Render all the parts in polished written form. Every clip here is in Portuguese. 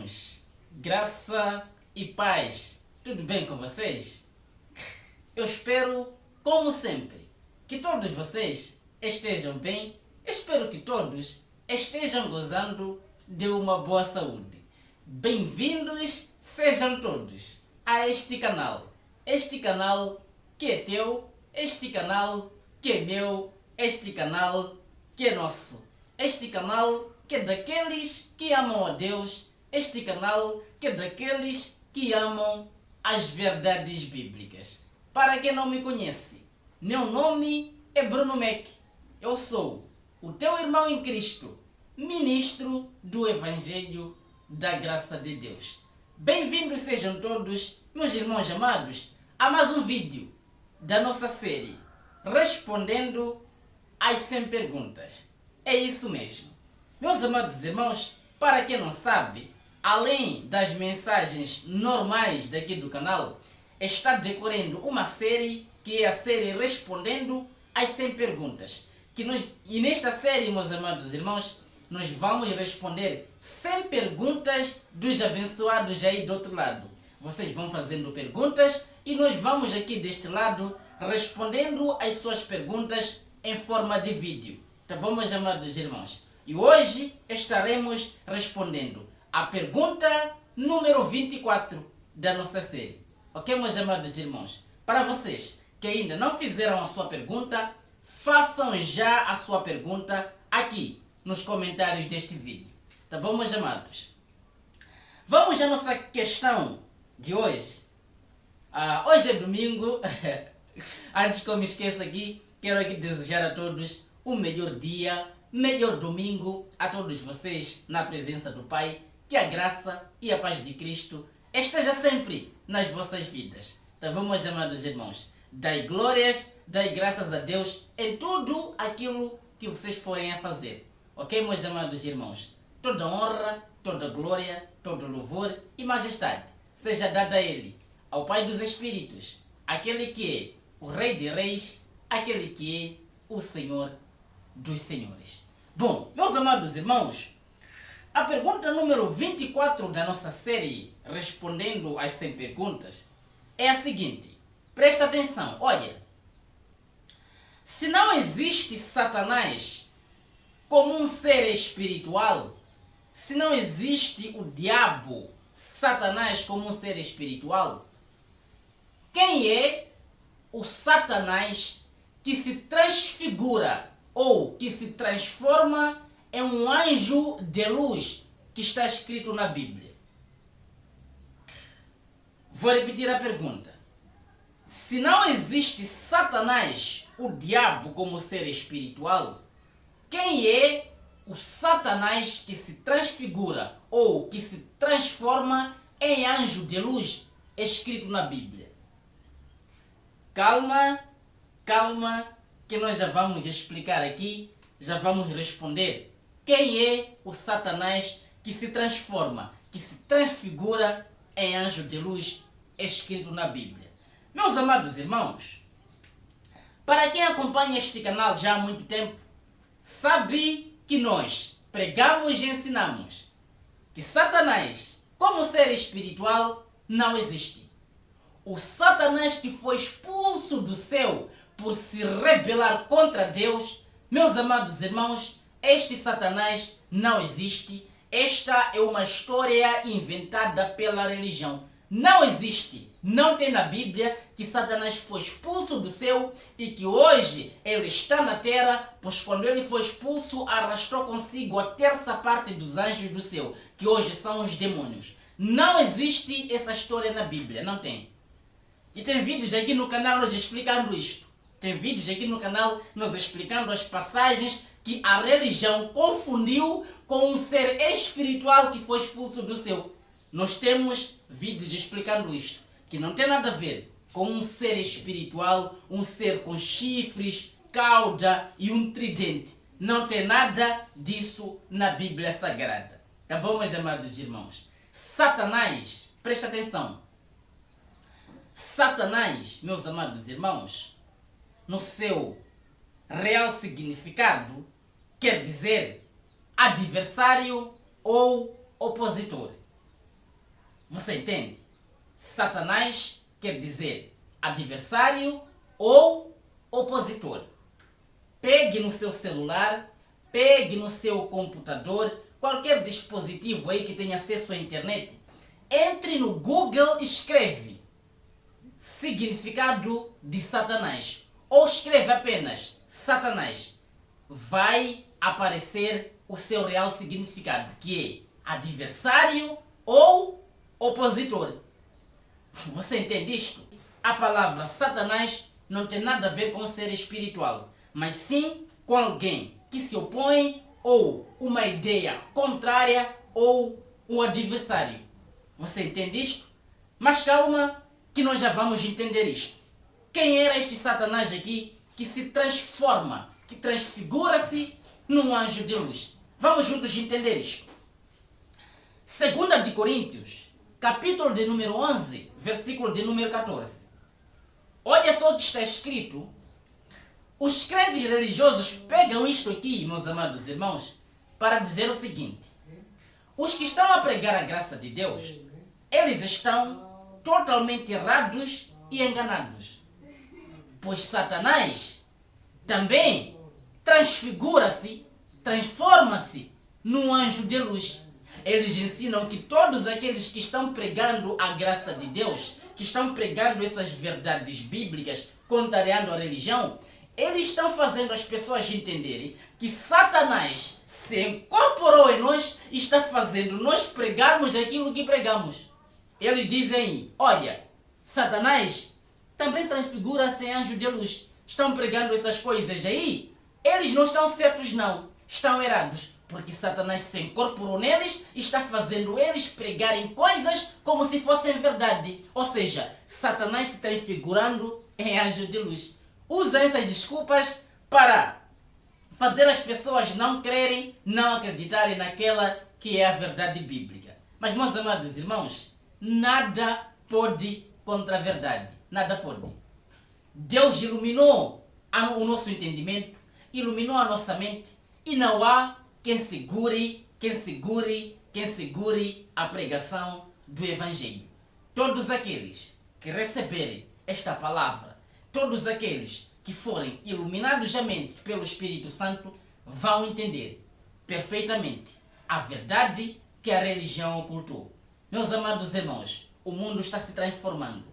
irmãos, graça e paz, tudo bem com vocês? Eu espero, como sempre, que todos vocês estejam bem. Espero que todos estejam gozando de uma boa saúde. Bem-vindos sejam todos a este canal que é teu, este canal que é meu, este canal que é nosso, este canal que é daqueles que amam a Deus, este canal que é daqueles que amam as verdades bíblicas. Para quem não me conhece, meu nome é Bruno Mac. Eu sou o teu irmão em Cristo, ministro do Evangelho da Graça de Deus. Bem-vindos sejam todos, meus irmãos amados, a mais um vídeo da nossa série Respondendo às 100 Perguntas. É isso mesmo. Meus amados irmãos, para quem não sabe, além das mensagens normais daqui do canal, está decorrendo uma série que é a série Respondendo às 100 Perguntas. E nesta série, meus amados irmãos, nós vamos responder 100 perguntas dos abençoados aí do outro lado. Vocês vão fazendo perguntas e nós vamos aqui deste lado respondendo as suas perguntas em forma de vídeo. Tá bom, meus amados irmãos? E hoje estaremos respondendo a pergunta número 24 da nossa série. Ok, meus amados irmãos? Para vocês que ainda não fizeram a sua pergunta, façam já a sua pergunta aqui nos comentários deste vídeo. Tá bom, meus amados? Vamos à nossa questão de hoje. Hoje é domingo. Antes que eu me esqueça aqui, quero aqui desejar a todos o melhor dia, melhor domingo a todos vocês na presença do Pai. Que a graça e a paz de Cristo esteja sempre nas vossas vidas. Tá bom, meus amados irmãos? Dai glórias, dai graças a Deus em tudo aquilo que vocês forem a fazer. Ok, meus amados irmãos? Toda honra, toda glória, todo louvor e majestade seja dada a Ele, ao Pai dos Espíritos, aquele que é o Rei de Reis, aquele que é o Senhor dos Senhores. Bom, meus amados irmãos, a pergunta número 24 da nossa série, Respondendo às 100 Perguntas, é a seguinte. Presta atenção, olha. Se não existe Satanás como um ser espiritual, se não existe o diabo, Satanás como um ser espiritual, quem é o Satanás que se transfigura ou que se transforma em um anjo de luz que está escrito na Bíblia? Vou repetir a pergunta. Se não existe Satanás, o diabo como ser espiritual, quem é o Satanás que se transfigura ou que se transforma em anjo de luz escrito na Bíblia? Calma, calma, que nós já vamos explicar aqui, já vamos responder quem é o Satanás que se transforma, que se transfigura em anjo de luz escrito na Bíblia. Meus amados irmãos, para quem acompanha este canal já há muito tempo, sabe que nós pregamos e ensinamos que Satanás, como ser espiritual, não existe. O Satanás que foi expulso do céu por se rebelar contra Deus, meus amados irmãos, este Satanás não existe. Esta é uma história inventada pela religião. Não existe, não tem na Bíblia que Satanás foi expulso do céu e que hoje ele está na terra, pois quando ele foi expulso arrastou consigo a terça parte dos anjos do céu, que hoje são os demônios. Não existe essa história na Bíblia, não tem. E tem vídeos aqui no canal nós explicando isto. Tem vídeos aqui no canal nós explicando as passagens que a religião confundiu com um ser espiritual que foi expulso do céu. Nós temos vídeos explicando isto, que não tem nada a ver com um ser espiritual, um ser com chifres, cauda e um tridente. Não tem nada disso na Bíblia Sagrada. Tá bom, meus amados irmãos? Satanás, presta atenção. Satanás, meus amados irmãos, no seu real significado, quer dizer adversário ou opositor. Você entende? Satanás quer dizer adversário ou opositor. Pegue no seu celular, pegue no seu computador, qualquer dispositivo aí que tenha acesso à internet, entre no Google e escreve significado de Satanás. Ou escreve apenas Satanás. Vai aparecer o seu real significado, que é adversário ou opositor. Você entende isto? A palavra Satanás não tem nada a ver com ser espiritual, mas sim com alguém que se opõe ou uma ideia contrária ou um adversário. Você entende isto? Mas calma, que nós já vamos entender isto. Quem era este Satanás aqui que se transforma, que transfigura-se num anjo de luz? Vamos juntos entender isto. 2 de Coríntios, capítulo de número 11, versículo de número 14. Olha só o que está escrito. Os crentes religiosos pegam isto aqui, meus amados irmãos, para dizer o seguinte: os que estão a pregar a graça de Deus, eles estão totalmente errados e enganados. Pois Satanás também transfigura-se, transforma-se num anjo de luz. Eles ensinam que todos aqueles que estão pregando a graça de Deus, que estão pregando essas verdades bíblicas, contrariando a religião, eles estão fazendo as pessoas entenderem que Satanás se incorporou em nós e está fazendo nós pregarmos aquilo que pregamos. Eles dizem, olha, Satanás também transfigura-se em anjo de luz. Estão pregando essas coisas aí, eles não estão certos não, estão errados. Porque Satanás se incorporou neles e está fazendo eles pregarem coisas como se fossem verdade. Ou seja, Satanás se transfigurando em anjo de luz. Usa essas desculpas para fazer as pessoas não crerem, não acreditarem naquela que é a verdade bíblica. Mas, meus amados irmãos, nada pode contra a verdade. Nada pode. Deus iluminou o nosso entendimento, iluminou a nossa mente e não há quem segure a pregação do Evangelho. Todos aqueles que receberem esta palavra, todos aqueles que forem iluminados a mente pelo Espírito Santo, vão entender perfeitamente a verdade que a religião ocultou. Meus amados irmãos, o mundo está se transformando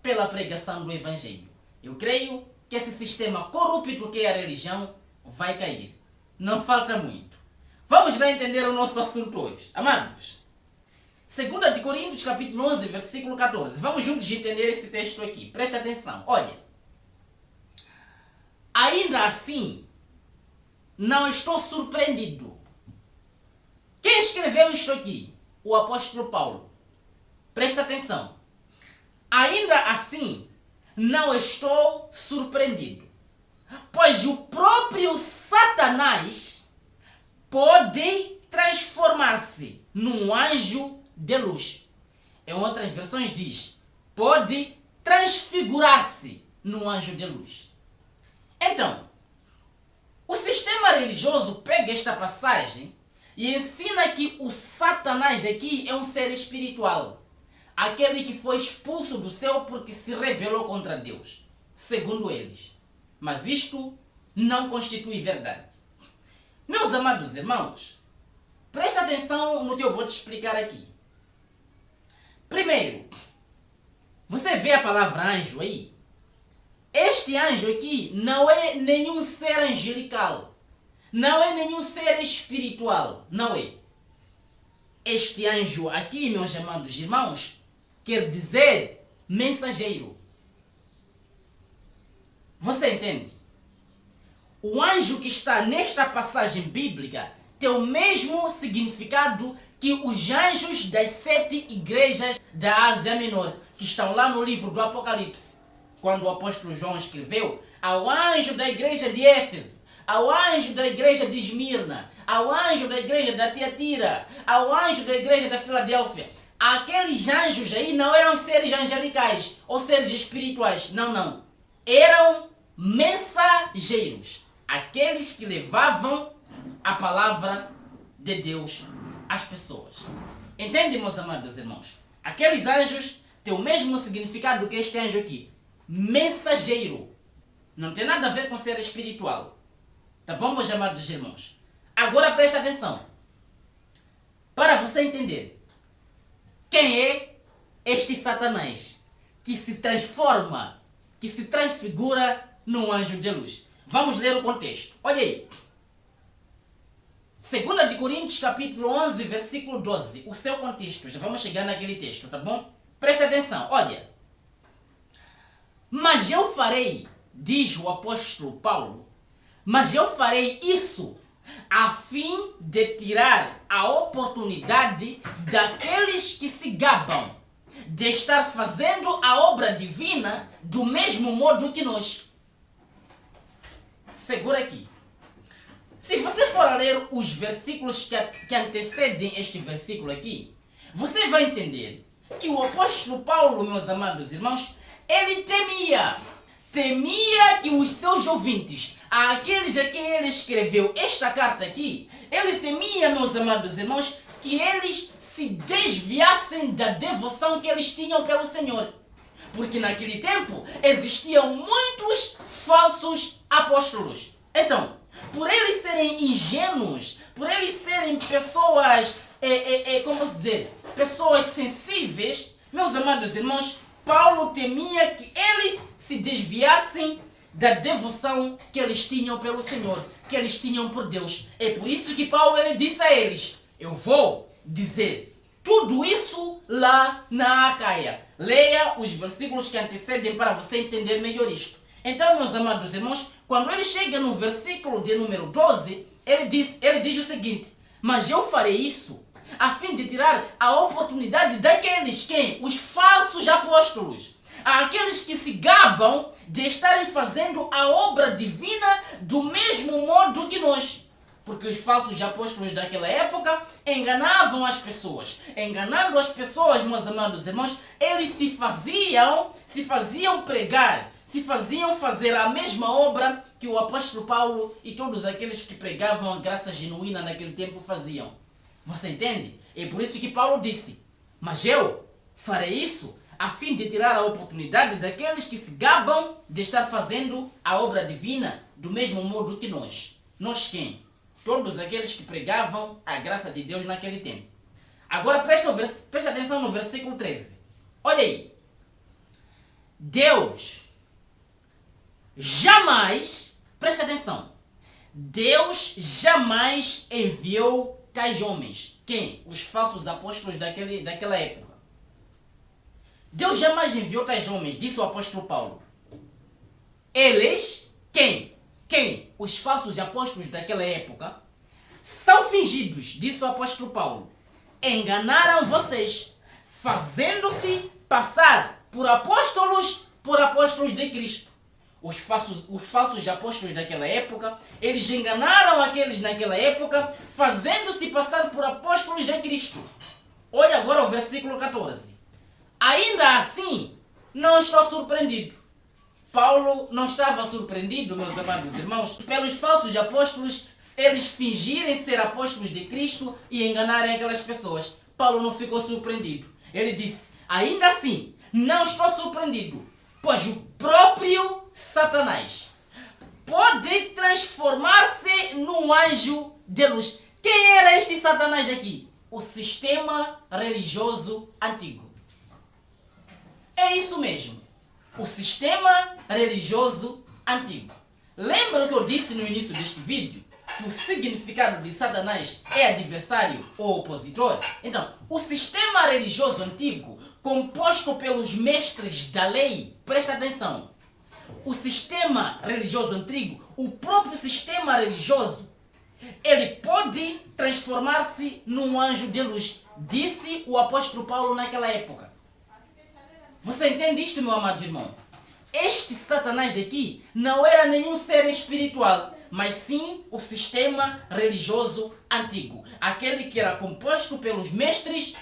pela pregação do Evangelho. Eu creio que esse sistema corrupto que é a religião vai cair. Não falta muito. Vamos lá entender o nosso assunto hoje. Amados, 2 de Coríntios, capítulo 11, versículo 14. Vamos juntos entender esse texto aqui. Presta atenção. Olha. Ainda assim, não estou surpreendido. Quem escreveu isto aqui? O apóstolo Paulo. Presta atenção. Ainda assim, não estou surpreendido. Pois o próprio Satanás pode transformar-se num anjo de luz. Em outras versões diz, pode transfigurar-se num anjo de luz. Então, o sistema religioso pega esta passagem e ensina que o Satanás aqui é um ser espiritual. Aquele que foi expulso do céu porque se rebelou contra Deus, segundo eles. Mas isto não constitui verdade. Meus amados irmãos, presta atenção no que eu vou te explicar aqui. Primeiro, você vê a palavra anjo aí? Este anjo aqui não é nenhum ser angelical. Não é nenhum ser espiritual. Não é. Este anjo aqui, meus amados irmãos, quer dizer mensageiro. Você entende? O anjo que está nesta passagem bíblica tem o mesmo significado que os anjos das 7 igrejas da Ásia Menor, que estão lá no livro do Apocalipse. Quando o apóstolo João escreveu, ao anjo da igreja de Éfeso, ao anjo da igreja de Esmirna, ao anjo da igreja da Tiatira, ao anjo da igreja da Filadélfia. Aqueles anjos aí não eram seres angelicais ou seres espirituais. Não, não. Eram mensageiros, aqueles que levavam a palavra de Deus às pessoas. Entende, meus amados irmãos? Aqueles anjos têm o mesmo significado que este anjo aqui. Mensageiro. Não tem nada a ver com ser espiritual. Tá bom, meus amados irmãos? Agora preste atenção. Para você entender quem é este Satanás que se transforma, que se transfigura num anjo de luz. Vamos ler o contexto. Olha aí. 2 de Coríntios, capítulo 11, versículo 12. O seu contexto. Já vamos chegar naquele texto, tá bom? Preste atenção. Olha. Mas eu farei, diz o apóstolo Paulo, mas eu farei isso a fim de tirar a oportunidade daqueles que se gabam de estar fazendo a obra divina do mesmo modo que nós. Segura aqui. Se você for ler os versículos que antecedem este versículo aqui, você vai entender que o apóstolo Paulo, meus amados irmãos, ele temia que os seus ouvintes, aqueles a quem ele escreveu esta carta aqui, ele temia, meus amados irmãos, que eles se desviassem da devoção que eles tinham pelo Senhor. Porque naquele tempo existiam muitos falsos apóstolos. Então, por eles serem ingênuos, por eles serem pessoas, como dizer, pessoas sensíveis, meus amados irmãos, Paulo temia que eles se desviassem da devoção que eles tinham pelo Senhor, que eles tinham por Deus. É por isso que Paulo ele disse a eles, eu vou dizer tudo isso lá na Acaia. Leia os versículos que antecedem para você entender melhor isto. Então, meus amados irmãos, quando ele chega no versículo de número 12, ele diz o seguinte, mas eu farei isso a fim de tirar a oportunidade daqueles os falsos apóstolos, aqueles que se gabam de estarem fazendo a obra divina do mesmo modo que nós. Porque os falsos apóstolos daquela época enganavam as pessoas. Enganando as pessoas, meus amados irmãos, eles se faziam pregar, se faziam fazer a mesma obra que o apóstolo Paulo e todos aqueles que pregavam a graça genuína naquele tempo faziam. Você entende? É por isso que Paulo disse, mas eu farei isso a fim de tirar a oportunidade daqueles que se gabam de estar fazendo a obra divina do mesmo modo que nós. Nós quem? Todos aqueles que pregavam a graça de Deus naquele tempo. Agora preste atenção no versículo 13. Olha aí. Deus jamais, preste atenção, Deus jamais enviou tais homens. Quem? Os falsos apóstolos daquela época. Deus jamais enviou tais homens, disse o apóstolo Paulo. Eles, quem? Os falsos apóstolos daquela época são fingidos, disse o apóstolo Paulo. Enganaram vocês, fazendo-se passar por apóstolos de Cristo. Os falsos apóstolos daquela época, eles enganaram aqueles naquela época, fazendo-se passar por apóstolos de Cristo. Olha agora o versículo 14. Ainda assim, não estou surpreendido. Paulo não estava surpreendido, meus amados irmãos, pelos falsos apóstolos, eles fingirem ser apóstolos de Cristo e enganarem aquelas pessoas. Paulo não ficou surpreendido. Ele disse, ainda assim, não estou surpreendido, pois o próprio Satanás pode transformar-se num anjo de luz. Quem era este Satanás aqui? O sistema religioso antigo. É isso mesmo. O sistema religioso antigo. Lembra que eu disse no início deste vídeo que o significado de Satanás é adversário ou opositor? Então, o sistema religioso antigo, composto pelos mestres da lei, presta atenção, o sistema religioso antigo, o próprio sistema religioso, ele pode transformar-se num anjo de luz, disse o apóstolo Paulo naquela época. Você entende isto, meu amado irmão? Este Satanás aqui não era nenhum ser espiritual, mas sim o sistema religioso antigo. Aquele que era composto pelos mestres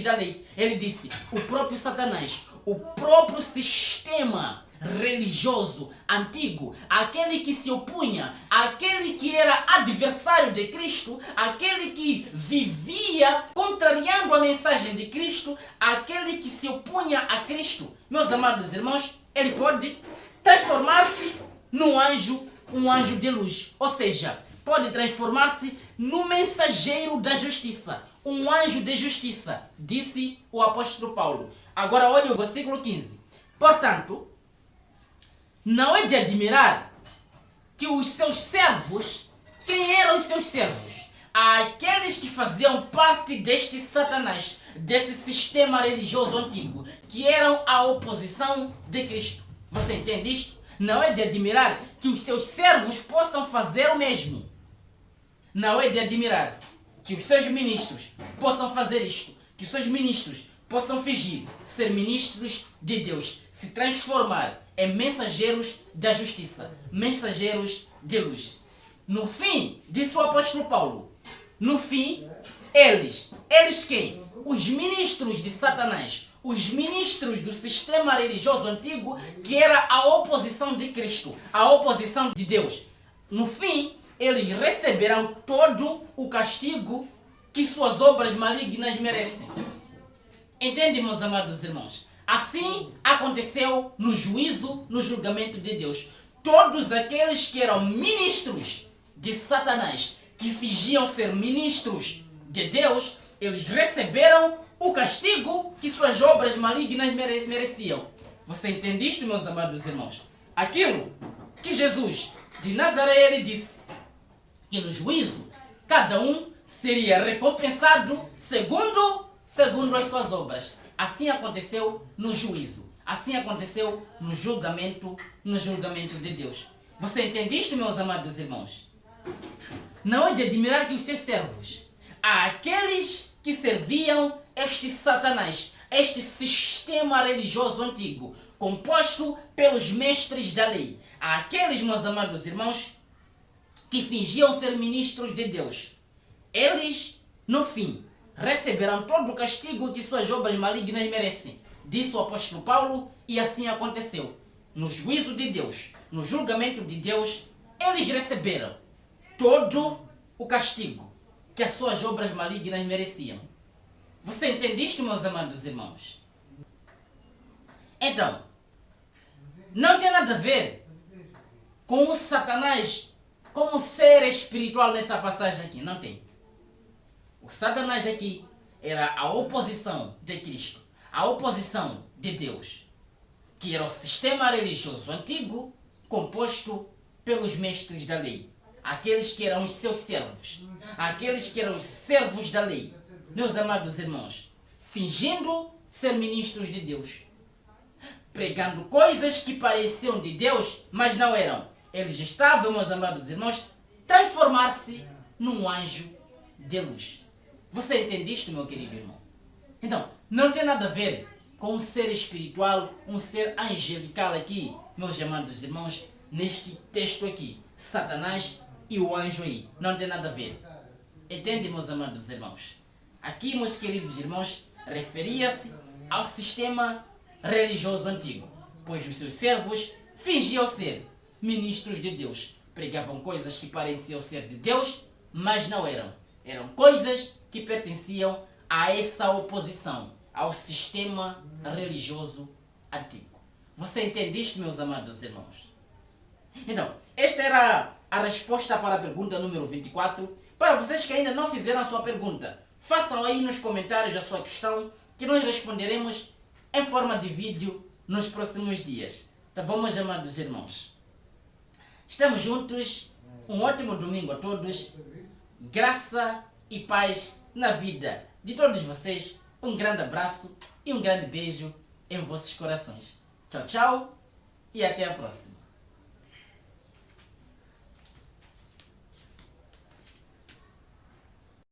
da lei. Ele disse, o próprio Satanás, o próprio sistema religioso antigo, aquele que se opunha, aquele que era adversário de Cristo, aquele que vivia contrariando a mensagem de Cristo, aquele que se opunha a Cristo, meus amados irmãos, ele pode transformar-se num anjo, um anjo de luz, ou seja, pode transformar-se no mensageiro da justiça, um anjo de justiça, disse o apóstolo Paulo. Agora olha o versículo 15. Portanto, não é de admirar que os seus servos, quem eram os seus servos? Aqueles que faziam parte deste Satanás, desse sistema religioso antigo, que eram a oposição de Cristo. Você entende isto? Não é de admirar que os seus servos possam fazer o mesmo. Não é de admirar que os seus ministros possam fazer isto, que os seus ministros possam fingir ser ministros de Deus, se transformar em mensageiros da justiça, mensageiros de luz. No fim, disse o apóstolo Paulo, no fim, eles quem? Os ministros de Satanás, os ministros do sistema religioso antigo, que era a oposição de Cristo, a oposição de Deus. No fim, eles receberão todo o castigo que suas obras malignas merecem. Entende, meus amados irmãos? Assim aconteceu no juízo, no julgamento de Deus. Todos aqueles que eram ministros de Satanás, que fingiam ser ministros de Deus, eles receberam o castigo que suas obras malignas mereciam. Você entende isto, meus amados irmãos? Aquilo que Jesus de Nazaré ele disse, que no juízo cada um seria recompensado segundo as suas obras. Assim aconteceu no juízo. Assim aconteceu no julgamento de Deus. Você entende isto, meus amados irmãos? Não é de admirar que os seus servos, aqueles que serviam este Satanás, este sistema religioso antigo, composto pelos mestres da lei, aqueles, meus amados irmãos, que fingiam ser ministros de Deus, eles, no fim, receberão todo o castigo que suas obras malignas merecem, disse o apóstolo Paulo, e assim aconteceu. No juízo de Deus, no julgamento de Deus, eles receberam todo o castigo que as suas obras malignas mereciam. Você entende isto, meus amados irmãos? Então, não tem nada a ver com o Satanás como ser espiritual nessa passagem aqui. Não tem. O Satanás aqui era a oposição de Cristo, a oposição de Deus, que era o sistema religioso antigo composto pelos mestres da lei, aqueles que eram os seus servos, aqueles que eram os servos da lei, meus amados irmãos, fingindo ser ministros de Deus, pregando coisas que pareciam de Deus, mas não eram. Eles estavam, meus amados irmãos, transformar-se num anjo de luz. Você entende isto, meu querido irmão? Então, não tem nada a ver com um ser espiritual, um ser angelical aqui, meus amados irmãos, neste texto aqui. Satanás e o anjo aí. Não tem nada a ver. Entende, meus amados irmãos? Aqui, meus queridos irmãos, referia-se ao sistema religioso antigo, pois os seus servos fingiam ser ministros de Deus. Pregavam coisas que pareciam ser de Deus, mas não eram. Eram coisas que pertenciam a essa oposição, ao sistema religioso antigo. Você entende isto, meus amados irmãos? Então, esta era a resposta para a pergunta número 24. Para vocês que ainda não fizeram a sua pergunta, façam aí nos comentários a sua questão, que nós responderemos em forma de vídeo nos próximos dias. Tá bom, meus amados irmãos? Estamos juntos. Um ótimo domingo a todos. Graça e paz na vida de todos vocês. Um grande abraço e um grande beijo em vossos corações. Tchau, tchau e até a próxima.